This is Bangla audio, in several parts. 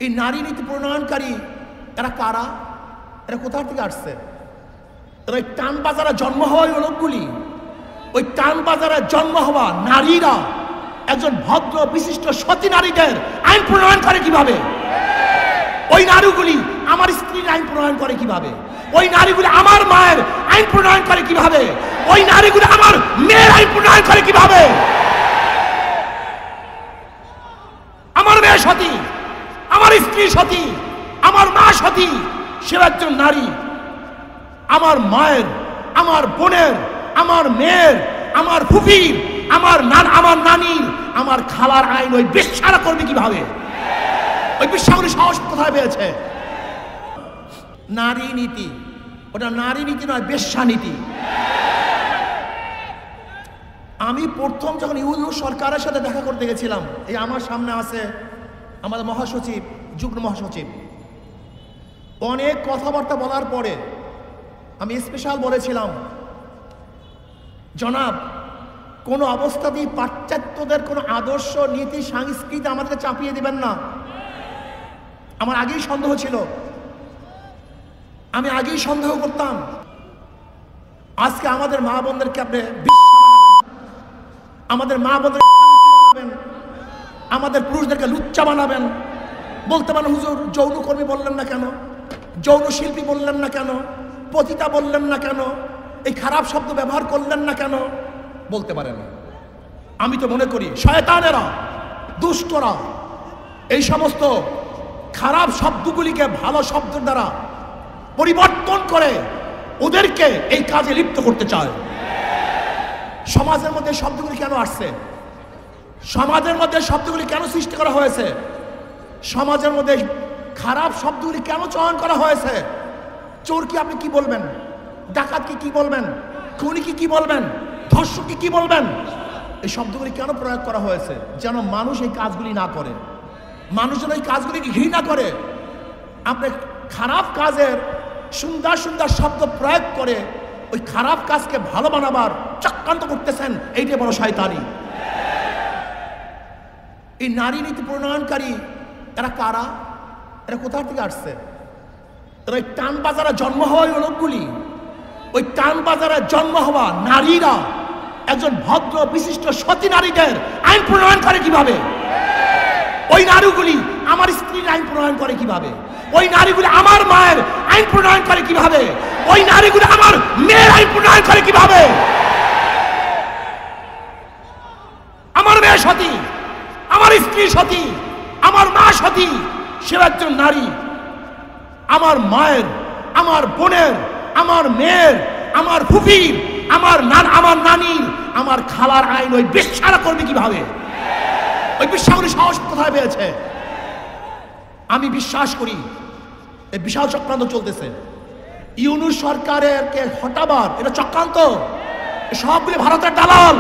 এই নারী নীতি প্রণয়নকারী এরা কারা? এরা কোথা থেকে আসছে? এরা ওই টান বাজারে জন্ম হওয়া লোকগুলি, ওই টান বাজারে জন্ম হওয়া নারীরা একজন ভদ্র বিশিষ্ট সতী নারীদের আইন প্রণয়ন করে কিভাবে? ওই নারীগুলি আমার স্ত্রীর আইন প্রণয়ন করে কিভাবে? ওই নারীগুলি আমার মায়ের আইন প্রণয়ন করে কিভাবে? ওই নারীগুলি আমার মেয়ের আইন প্রণয়ন করে কিভাবে? আমার মেয়ে সতী, আমার স্ত্রী সতী, আমার মা সতী, সে একজন নারী। আমার মায়ের, আমার বোনের, আমার মেয়ের, আমার ফুফির, আমার নানির, আমার খালার আইন ওই বেশ্যারা করবে কিভাবে? ওই বেশ্যাগুলি সাহস কোথায় পেয়েছে? নারী নীতি, ওটা নারী নীতি নয়, বেশ্যা নীতি। আমি প্রথম যখন ইউনূস সরকারের সাথে দেখা করতে গেছিলাম, এই আমার সামনে আছে আমাদের মহাসচিব, যুগ্ম মহাসচিব, অনেক কথাবার্তা বলার পরে আমি স্পেশাল বলেছিলাম, জনাব কোনো অবস্থাতেই পাশ্চাত্যদের কোনো আদর্শ নীতি সংস্কৃতি আমাদেরকে চাপিয়ে দিবেন না। আমার আগেই সন্দেহ ছিল, আমি আগেই সন্দেহ করতাম। আজকে আমাদের মা বোনদেরকে আপনি আমাদের মা বোনদের বানাবেন, আমাদের পুরুষদেরকে লুচ্চা বানাবেন। বলতে পারেন হুজুর যৌনকর্মী বললেন না কেন, যৌন শিল্পী বললেন না কেন, পতিতা বললেন না কেন, এই খারাপ শব্দ ব্যবহার করলেন না কেন? বলতে পারেন। আমি তো মনে করি শয়তানেরা, দুষ্টরা এই সমস্ত খারাপ শব্দগুলিকে ভালো শব্দের দ্বারা পরিবর্তন করে ওদেরকে এই কাজে লিপ্ত করতে চায়। সমাজের মধ্যে শব্দগুলি কেন আসছে? সমাজের মধ্যে শব্দগুলি কেন সৃষ্টি করা হয়েছে? সমাজের মধ্যে খারাপ শব্দগুলি কেন চয়ন করা হয়েছে? চোর কি আপনি কি বলবেন? ডাকাত কি বলবেন? খুনি কি বলবেন? ধর্ষক কি বলবেন? এই শব্দগুলি কেন প্রয়োগ করা হয়েছে? যেন মানুষ এই কাজগুলি না করে, মানুষ যেন এই কাজগুলিকে ঘৃণা করে। আপনি খারাপ কাজের সুন্দর সুন্দর শব্দ প্রয়োগ করে ওই খারাপ কাজকে ভালো বানাবার চক্রান্ত করতেছেন, এইটাই বড় শয়তানি। এই নারী নীতি প্রণয়নকারী এরা কারা? এরা কোথা থেকে আসছে? এরা ওই টান বাজারে জন্ম হওয়া লোকগুলি, ওই টান বাজারে জন্ম হওয়া নারীরা একজন ভদ্র বিশিষ্ট সতী নারীদের আইন প্রণয়ন করে কিভাবে? ওই নারীগুলি আমার স্ত্রীর আইন প্রণয়ন করে কিভাবে? ওই নারীগুলি আমার মায়ের আইন প্রণয়ন করে কিভাবে? ওই নারীগুলি আমার মেয়ের আইন প্রণয়ন করে কিভাবে? আমার মেয়ে সতী, আমার স্ত্রী সতী, আমার মা সতী, সে একজন নারী। আমার মায়ের, আমার বোনের, আমার মেয়ের, আমার ফুফির, আমার নানির, আমার খালার আইন ওই বেশ্যারা করবে কিভাবে? ওই বেশ্যাগুলি সাহস কোথায় পেয়েছে? আমি বিশ্বাস করি এই বিশাল চক্রান্ত চলতেছে। ইউনূস সরকারের কে হটাবার এটা চক্রান্ত। সবগুলি ভারতের দালাল,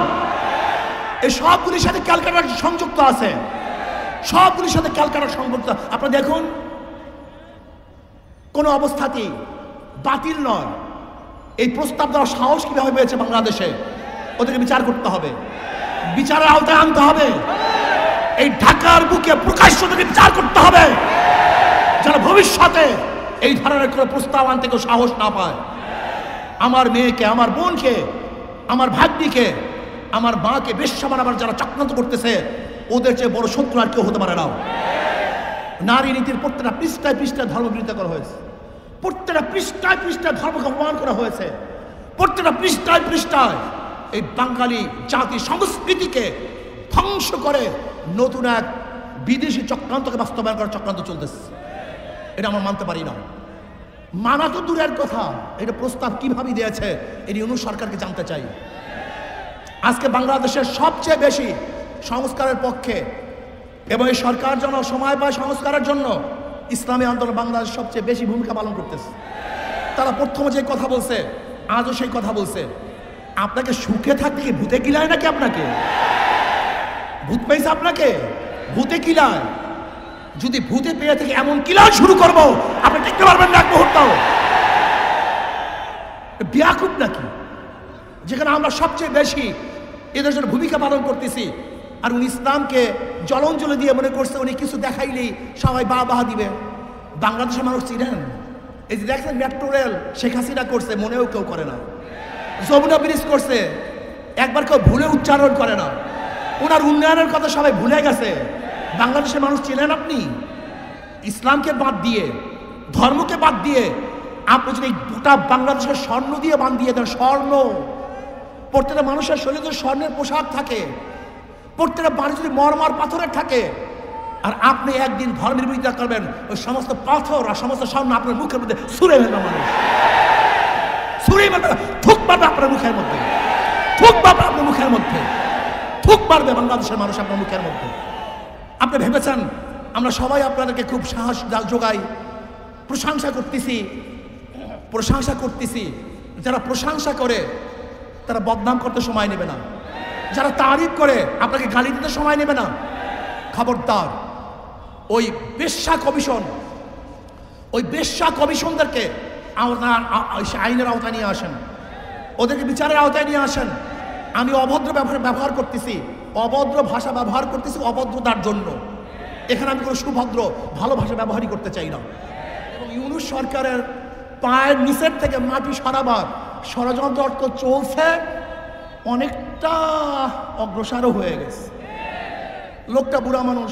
এই সবগুলির সাথে ক্যালকাটা সংযুক্ত আছে, সবগুলির সাথে ক্যালকাটা সংযুক্ত। আপনারা দেখুন, কোন অবস্থাতেই বাতিল নয়। এই প্রস্তাব দেওয়ার সাহস কিভাবে পেয়েছে বাংলাদেশে? ওদেরকে বিচার করতে হবে, বিচারের আওতায় আনতে হবে। এই ঢাকার বুকে প্রকাশ্য থেকে বিচার করতে হবে, যেন ভবিষ্যতে এই ধরনের কোনো প্রস্তাব আনতে কেউ সাহস না পায়। আমার মেয়েকে, আমার বোনকে, আমার ভাগ্নিকে, আমার মাকে বেশ্যা বানাবার যারা চক্রান্ত করতেছে, ওদের চেয়ে বড় শত্রু আর কেউ হতে পারে না। নারী নীতির প্রত্যেকটা পৃষ্ঠায় পৃষ্ঠায় ধর্ম বিরোধিতা করা হয়েছে, প্রত্যেকটা পৃষ্ঠায় পৃষ্ঠায় ধর্মকে অপমান করা হয়েছে, প্রত্যেকটা পৃষ্ঠায় পৃষ্ঠায় এই বাঙালি জাতি সংস্কৃতিকে ধ্বংস করে নতুন এক বিদেশি চক্রান্তকে বাস্তবায়ন করার চক্রান্ত চলতেছে। এটা আমরা মানতে পারি না। মানা তো দূরের কথা, এটা প্রস্তাব কিভাবে দিয়েছে এই ইউনূস সরকারকে জানতে চাই। আজকে বাংলাদেশের সবচেয়ে বেশি সংস্কারের পক্ষে এবং এই সরকার যেন সময় পায় সংস্কারের জন্য, ইসলামী আন্দোলন বাংলাদেশ সবচেয়ে বেশি ভূমিকা পালন করতেছে। তারা প্রথমে যে কথা বলছে, আজও সেই কথা বলছে। আপনাকে সুখে থাকতে কি ভূতে কিলায় নাকি? আপনাকে ভূত পেয়েছে? আপনাকে ভূতে কিলায়? যদি ভূতে পেয়ে থেকে এমন কিলায় শুরু করবো, আপনি টিকতে পারবেন না এক মুহূর্ত। বিয়াকুব নাকি? যেখানে আমরা সবচেয়ে বেশি এদের জন্য ভূমিকা পালন করতেছি, আর উনি ইসলামকে জলাঞ্জলি দিয়ে মনে করছে উনি কিছু দেখাইলেই সবাই বাহবা দিবে। বাংলাদেশের মানুষ চিনেন? এই যে দেখছেন মেট্রো রেল শেখ হাসিনা করছে, মনেও কেউ করে না। যমুনা ব্রিজ করছে, একবার কেউ ভুলে উচ্চারণ করে না। ওনার উন্নয়নের কথা সবাই ভুলে গেছে। বাংলাদেশের মানুষ চিনেন আপনি? ইসলামকে বাদ দিয়ে, ধর্মকে বাদ দিয়ে আপনি যদি গোটা বাংলাদেশের স্বর্ণ দিয়ে বান দিয়ে দেন, স্বর্ণ, প্রত্যেকটা মানুষের শরীরে যদি স্বর্ণের পোশাক থাকে, প্রত্যেকটা বাড়ি যদি মরমার পাথরের থাকে, আর আপনি একদিন ধর্মের বিরোধিতা করবেন, ওই সমস্ত পাথর আর সমস্ত স্বর্ণ আপনার মুখের মধ্যে ছুঁড়ে ফেলবে মানুষ, ছুঁড়ে ফেলবে, থুক মারবে আপনার মুখের মধ্যে, থুক মারবে আপনার মুখের মধ্যে, থুক মারবে বাংলাদেশের মানুষ আপনার মুখের মধ্যে। আপনি ভেবেছেন আমরা সবাই আপনাদেরকে খুব সাহস যোগাই, প্রশংসা করতেছি। যারা প্রশংসা করে তারা বদনাম করতে সময় নেবে না, যারা তারিফ করে আপনাকে গালি দিতে সময় নেবে না। খবরদার, ওই বেশ্যা কমিশনদেরকে আইনের আওতায় নিয়ে আসেন, ওদেরকে বিচারের আওতায় নিয়ে আসেন। আমি অভদ্র ব্যবহার করতেছি, অভদ্র ভাষা ব্যবহার করতেছি অভদ্রতার জন্য। এখানে আমি কোনো সুভদ্র ভালো ভাষা ব্যবহারই করতে চাই না। এবং ইউনূস সরকারের পায়ের নিচের থেকে মাটি সরাবার ষড়যন্ত্র অর্থ চলছে, অনেকটা অগ্রসরও হয়ে গেছে। লোকটা বুড়া মানুষ,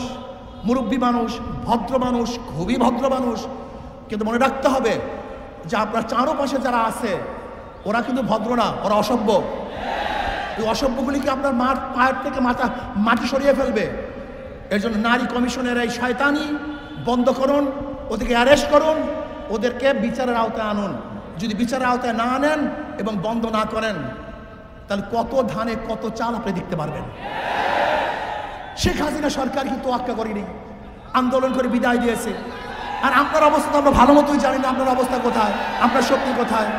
মুরব্বী মানুষ, ভদ্র মানুষ, খুবই ভদ্র মানুষ, কিন্তু মনে রাখতে হবে যে আপনার চারপাশে যারা আছে ওরা কিন্তু ভদ্র না, ওরা অসভ্য। এই অসভ্যগুলিকে আপনার পায়ের থেকে মাটি সরিয়ে ফেলবে। এর জন্য নারী কমিশনের এই শয়তানি বন্ধ করুন, ওদেরকে অ্যারেস্ট করুন, ওদেরকে বিচারের আওতায় আনুন। যদি বিচারের আওতায় না আনেন এবং বন্ধ না করেন, তাহলে কত ধানে কত চাল আপনি দেখতে পারবেন। শেখ হাসিনা সরকার কিন্তু তোয়াক্কা করেনি, আন্দোলন করে বিদায় দিয়েছে। আর আপনার অবস্থা তো আমরা ভালো মতোই জানি না, আপনার অবস্থা কোথায়, আপনার শক্তি কোথায়।